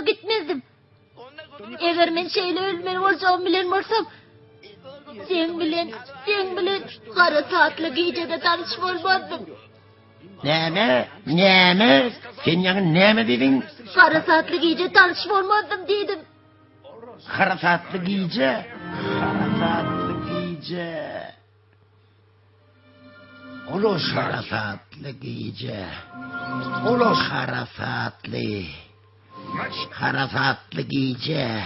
da gitmezdim. Eğer men şeýle ölmeli bolsam bilen bolsam, sen bilen kara saatly gijede tanış bolmadım. Näme? Sen ýa-ni näme dedin? Kara saatly gije tanış bolmadım dedim. Kara saatly gije. Oloş kara saatly gije. Oloş kara saatly gije.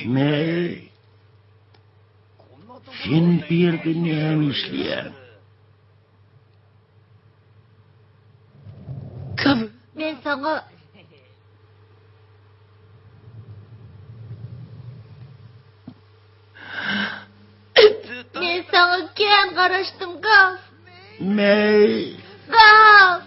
Mey. Sen bir gün näme işleýär? Men sana kän garaşdym gaf. Mey. Gaf.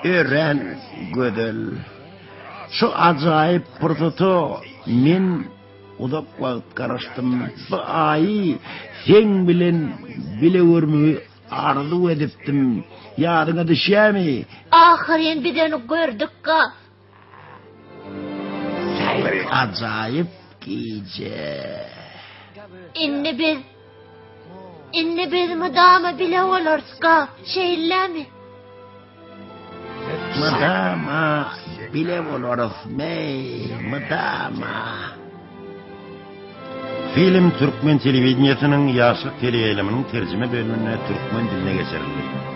Ören gödel. Şu ajaýyp pırtıty men uzak wagt garaşdym. Bu aýy sen bilen bilewermi arzu edipdim. Ýadyňa düşýärmi? Ahiryn bideni gördük gaf. Ajaýyp gije. Inni biz mudama bile oluruz gaf. Şeýlemi? Madama bile oluruz madama. Film Türkmen televizionyasının ýaşlyk teleýeliminiň terjime bölümine Türkmen diline geçirildi.